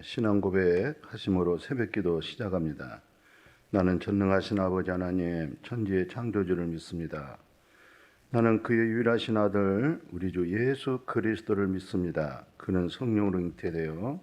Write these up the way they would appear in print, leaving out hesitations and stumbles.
신앙 고백 하심으로 새벽기도 시작합니다. 나는 전능하신 아버지 하나님 천지의 창조주를 믿습니다. 나는 그의 유일하신 아들 우리 주 예수 그리스도를 믿습니다. 그는 성령으로 잉태되어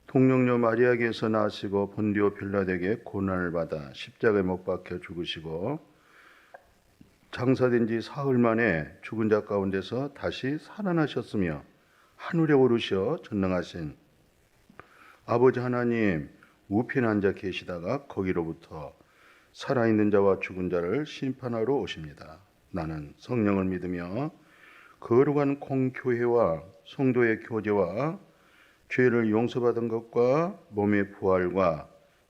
동정녀 마리아에게서 나시고 본디오 빌라도에게 고난을 받아 십자가에 못 박혀 죽으시고 장사된 지 사흘 만에 죽은 자 가운데서 다시 살아나셨으며 하늘에 오르셔 전능하신 아버지 하나님 우편에 앉아 계시다가 거기로부터 살아있는 자와 죽은 자를 심판하러 오십니다. 나는 성령을 믿으며 거룩한 공교회와 성도의 교제와 죄를 용서받은 것과 몸의 부활과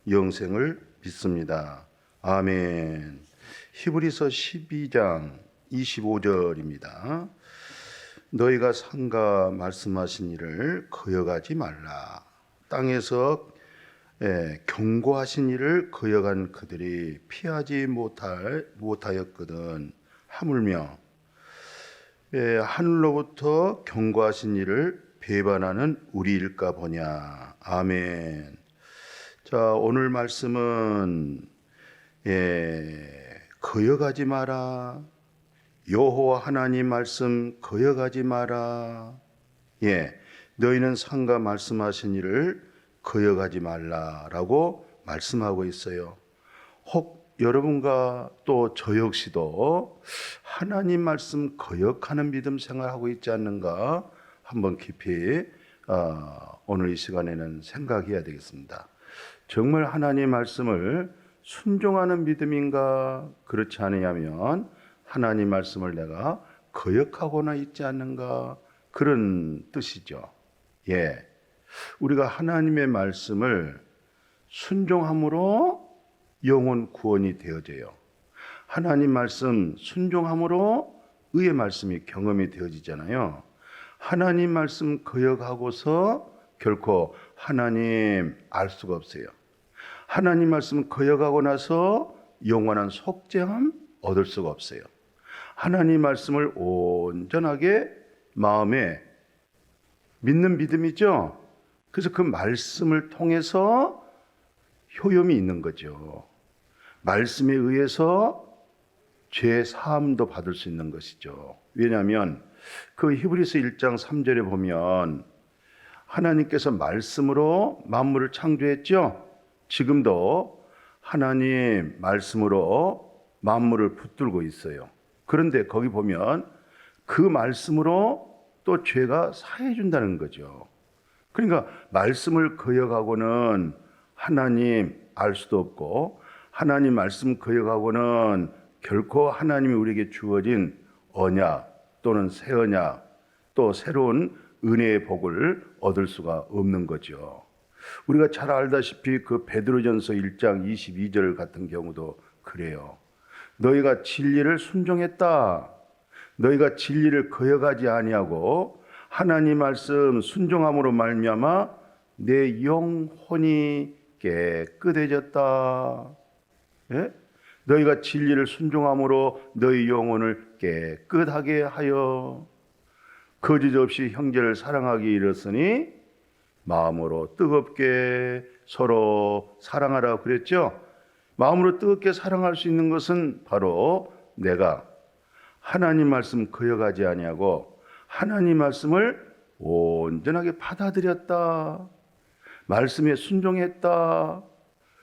영생을 믿습니다. 아멘. 히브리서 12장 25절입니다. 너희가 상가 말씀하신 일을 거역하지 말라. 땅에서 경고하신 일을 거역한 그들이 피하지 못하였거든. 하물며 하늘로부터 경고하신 일을 배반하는 우리일까 보냐. 아멘. 자, 오늘 말씀은 거역하지 마라. 여호와 하나님 말씀 거역하지 마라. 너희는 상가 말씀하신 일을 거역하지 말라라고 말씀하고 있어요. 혹 여러분과 또 저 역시도 하나님 말씀 거역하는 믿음 생활하고 있지 않는가 한번 깊이 오늘 이 시간에는 생각해야 되겠습니다. 정말 하나님 말씀을 순종하는 믿음인가? 그렇지 않으면 하나님 말씀을 내가 거역하거나 있지 않는가? 그런 뜻이죠. 우리가 하나님의 말씀을 순종함으로 영혼 구원이 되어져요. 하나님 말씀 순종함으로 의의 말씀이 경험이 되어지잖아요. 하나님 말씀 거역하고서 결코 하나님 알 수가 없어요. 하나님 말씀 거역하고 나서 영원한 속죄함 얻을 수가 없어요. 하나님 말씀을 온전하게 마음에 믿는 믿음이죠. 그래서 그 말씀을 통해서 효염이 있는 거죠. 말씀에 의해서 죄 사함도 받을 수 있는 것이죠. 왜냐하면 그 히브리서 1장 3절에 보면 하나님께서 말씀으로 만물을 창조했죠. 지금도 하나님 말씀으로 만물을 붙들고 있어요. 그런데 거기 보면 그 말씀으로 또 죄가 사해 준다는 거죠. 그러니까 말씀을 거역하고는 하나님 알 수도 없고 하나님 말씀 거역하고는 결코 하나님이 우리에게 주어진 언약 또는 새 언약 또 새로운 은혜의 복을 얻을 수가 없는 거죠. 우리가 잘 알다시피 그 베드로전서 1장 22절 같은 경우도 그래요. 너희가 진리를 순종했다. 너희가 진리를 거역하지 아니하고 하나님 말씀 순종함으로 말미암아 내 영혼이 깨끗해졌다. 너희가 진리를 순종함으로 너희 영혼을 깨끗하게 하여 거짓 없이 형제를 사랑하기 이르렀으니 마음으로 뜨겁게 서로 사랑하라 그랬죠. 마음으로 뜨겁게 사랑할 수 있는 것은 바로 내가 하나님 말씀 거역하지 아니하고 하나님 말씀을 온전하게 받아들였다. 말씀에 순종했다.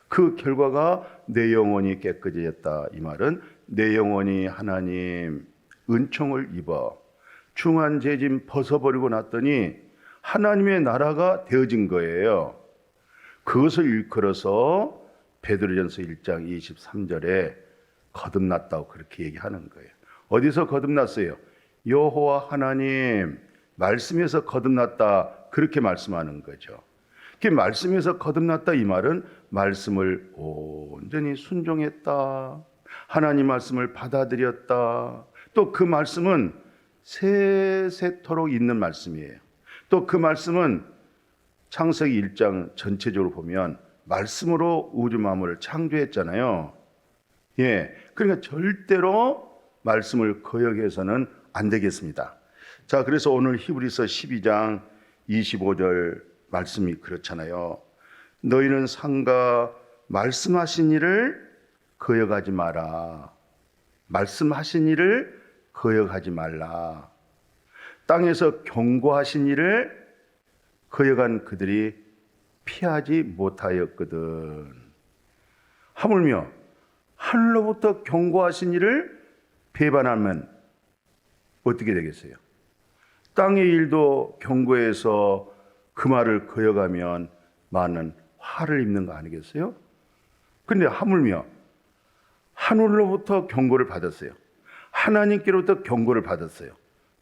그 결과가 내 영혼이 깨끗해졌다. 이 말은 내 영혼이 하나님 은총을 입어 중한 죄짐 벗어버리고 났더니 하나님의 나라가 되어진 거예요. 그것을 일컬어서 베드로전서 1장 23절에 거듭났다고 그렇게 얘기하는 거예요. 어디서 거듭났어요? 여호와 하나님 말씀에서 거듭났다 그렇게 말씀하는 거죠. 그 말씀에서 거듭났다 이 말은 말씀을 온전히 순종했다. 하나님 말씀을 받아들였다. 또 그 말씀은 세세토록 있는 말씀이에요. 또 그 말씀은 창세기 1장 전체적으로 보면 말씀으로 우주 만물을 창조했잖아요. 그러니까 절대로 말씀을 거역해서는 안 되겠습니다. 자, 그래서 오늘 히브리서 12장 25절 말씀이 그렇잖아요. 너희는 상가 말씀하신 일을 거역하지 마라. 말씀하신 일을 거역하지 말라. 땅에서 경고하신 일을 거역한 그들이 피하지 못하였거든. 하물며 하늘로부터 경고하신 일을 배반하면 어떻게 되겠어요? 땅의 일도 경고해서 그 말을 거역하면 많은 화를 입는 거 아니겠어요? 그런데 하물며 하늘로부터 경고를 받았어요. 하나님께로부터 경고를 받았어요.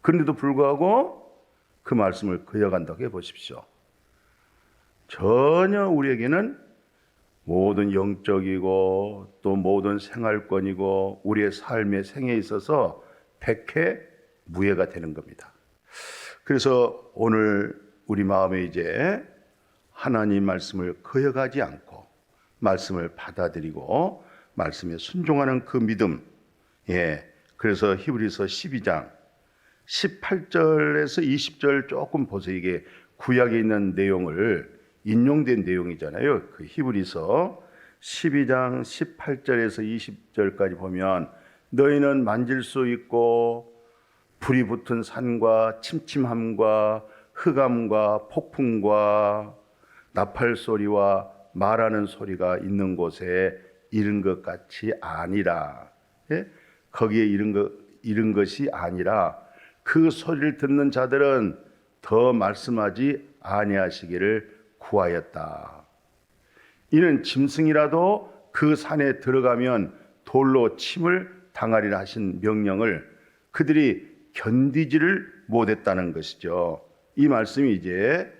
그런데도 불구하고 그 말씀을 거역한다고 해보십시오. 전혀 우리에게는 모든 영적이고 또 모든 생활권이고 우리의 삶의 생에 있어서 백해 무해가 되는 겁니다. 그래서 오늘 우리 마음에 이제 하나님 말씀을 거역하지 않고 말씀을 받아들이고 말씀에 순종하는 그 믿음. 그래서 히브리서 12장 18절에서 20절 조금 보세요. 이게 구약에 있는 내용을 인용된 내용이잖아요. 그 히브리서 12장 18절에서 20절까지 보면 너희는 만질 수 있고 불이 붙은 산과 침침함과 흑암과 폭풍과 나팔 소리와 말하는 소리가 있는 곳에 이른 것 같이 아니라. 거기에 이른 것이 아니라 그 소리를 듣는 자들은 더 말씀하지 아니하시기를 구하였다. 이는 짐승이라도 그 산에 들어가면 돌로 침을 당하리라 하신 명령을 그들이 견디지를 못했다는 것이죠. 이 말씀이 이제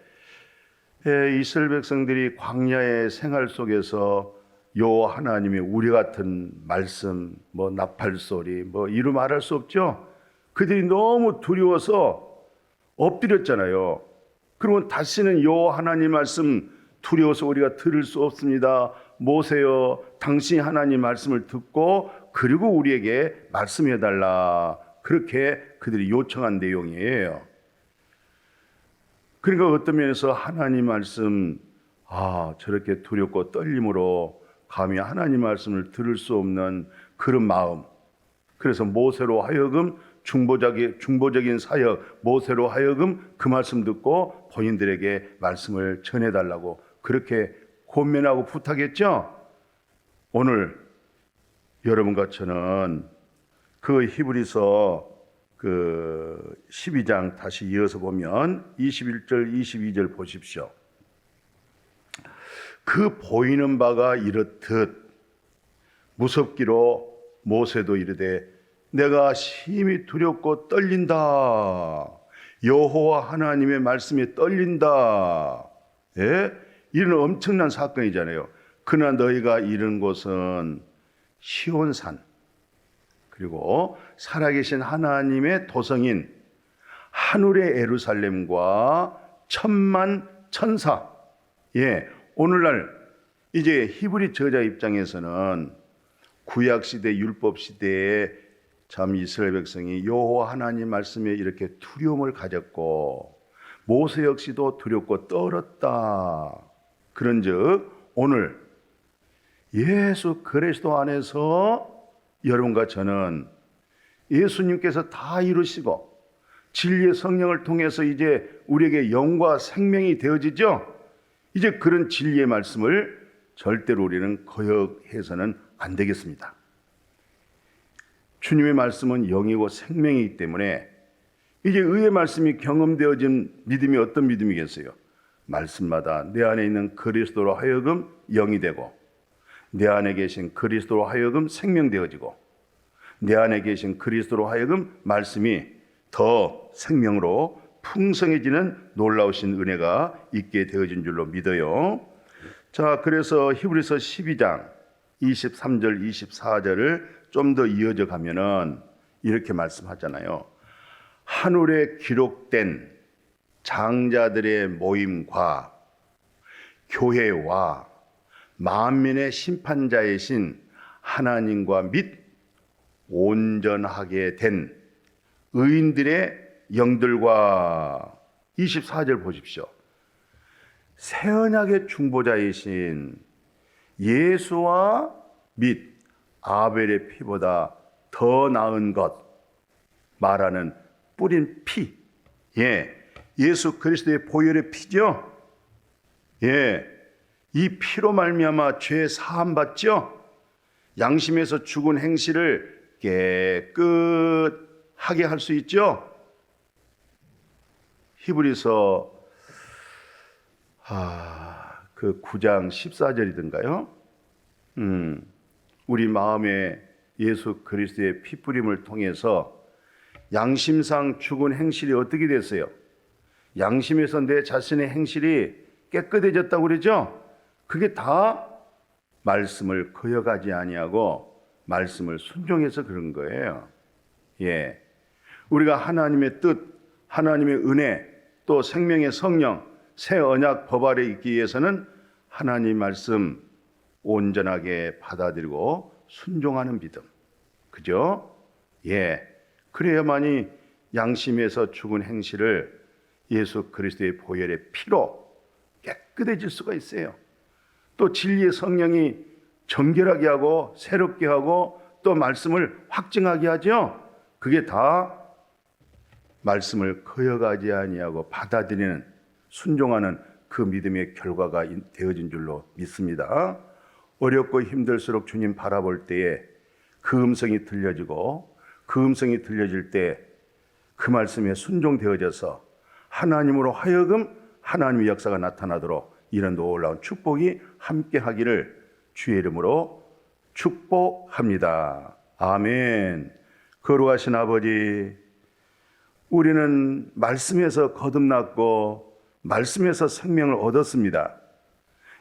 이스라엘 백성들이 광야의 생활 속에서 여호와 하나님의 우리 같은 말씀, 나팔 소리, 이루 말할 수 없죠. 그들이 너무 두려워서 엎드렸잖아요. 그러면 다시는 여호와 하나님 말씀 두려워서 우리가 들을 수 없습니다. 모세여, 당신이 하나님 말씀을 듣고 그리고 우리에게 말씀해달라. 그렇게 그들이 요청한 내용이에요. 그러니까 어떤 면에서 하나님 말씀, 저렇게 두렵고 떨림으로 감히 하나님 말씀을 들을 수 없는 그런 마음. 그래서 모세로 하여금 중보적인 사역, 모세로 하여금 그 말씀 듣고 본인들에게 말씀을 전해달라고 그렇게 권면하고 부탁했죠. 오늘 여러분과 저는 그 히브리서 12장 다시 이어서 보면 21절 22절 보십시오. 그 보이는 바가 이렇듯 무섭기로 모세도 이르되 내가 심히 두렵고 떨린다. 여호와 하나님의 말씀에 떨린다. 이런 엄청난 사건이잖아요. 그러나 너희가 이른 곳은 시온산 그리고 살아계신 하나님의 도성인 하늘의 예루살렘과 천만 천사. 오늘날 이제 히브리 저자 입장에서는 구약 시대 율법 시대에 참 이스라엘 백성이 여호와 하나님 말씀에 이렇게 두려움을 가졌고 모세 역시도 두렵고 떨었다. 그런즉 오늘 예수 그리스도 안에서 여러분과 저는 예수님께서 다 이루시고 진리의 성령을 통해서 이제 우리에게 영과 생명이 되어지죠. 이제 그런 진리의 말씀을 절대로 우리는 거역해서는 안 되겠습니다. 주님의 말씀은 영이고 생명이기 때문에 이제 의의 말씀이 경험되어진 믿음이 어떤 믿음이겠어요? 말씀마다 내 안에 있는 그리스도로 하여금 영이 되고 내 안에 계신 그리스도로 하여금 생명되어지고 내 안에 계신 그리스도로 하여금 말씀이 더 생명으로 풍성해지는 놀라우신 은혜가 있게 되어진 줄로 믿어요. 자, 그래서 히브리서 12장 23절 24절을 좀 더 이어져 가면은 이렇게 말씀하잖아요. 하늘에 기록된 장자들의 모임과 교회와 만민의 심판자이신 하나님과 및 온전하게 된 의인들의 영들과 24절 보십시오. 새 언약의 중보자이신 예수와 및 아벨의 피보다 더 나은 것 말하는 뿌린 피, 예수 그리스도의 보혈의 피죠. 이 피로 말미암아 죄 사함 받죠. 양심에서 죽은 행실을 깨끗하게 할 수 있죠. 히브리서 그 9장 14절이던가요? 우리 마음에 예수 그리스도의 피 뿌림을 통해서 양심상 죽은 행실이 어떻게 됐어요? 양심에서 내 자신의 행실이 깨끗해졌다고 그러죠? 그게 다 말씀을 거역하지 아니하고 말씀을 순종해서 그런 거예요. 우리가 하나님의 뜻, 하나님의 은혜, 또 생명의 성령, 새 언약 법 아래 있기 위해서는 하나님 말씀 온전하게 받아들이고 순종하는 믿음. 그죠? 그래야만이 양심에서 죽은 행실을 예수 그리스도의 보혈의 피로 깨끗해질 수가 있어요. 또 진리의 성령이 정결하게 하고 새롭게 하고 또 말씀을 확증하게 하죠. 그게 다 말씀을 거역하지 아니하고 받아들이는 순종하는 그 믿음의 결과가 되어진 줄로 믿습니다. 어렵고 힘들수록 주님 바라볼 때에 그 음성이 들려지고 그 음성이 들려질 때 그 말씀에 순종되어져서 하나님으로 하여금 하나님의 역사가 나타나도록 이런 놀라운 축복이 함께 하기를 주의 이름으로 축복합니다. 아멘. 거룩하신 아버지, 우리는 말씀에서 거듭났고 말씀에서 생명을 얻었습니다.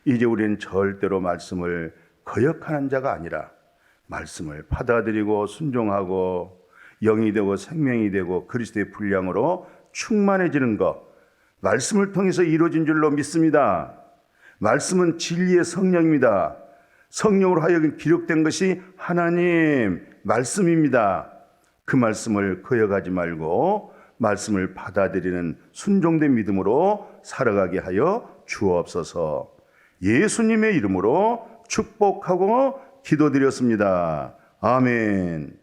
이제 우리는 절대로 말씀을 거역하는 자가 아니라 말씀을 받아들이고 순종하고 영이 되고 생명이 되고 그리스도의 분량으로 충만해지는 것, 말씀을 통해서 이루어진 줄로 믿습니다. 말씀은 진리의 성령입니다. 성령으로 하여금 기록된 것이 하나님 말씀입니다. 그 말씀을 거역하지 말고 말씀을 받아들이는 순종된 믿음으로 살아가게 하여 주옵소서. 예수님의 이름으로 축복하고 기도드렸습니다. 아멘.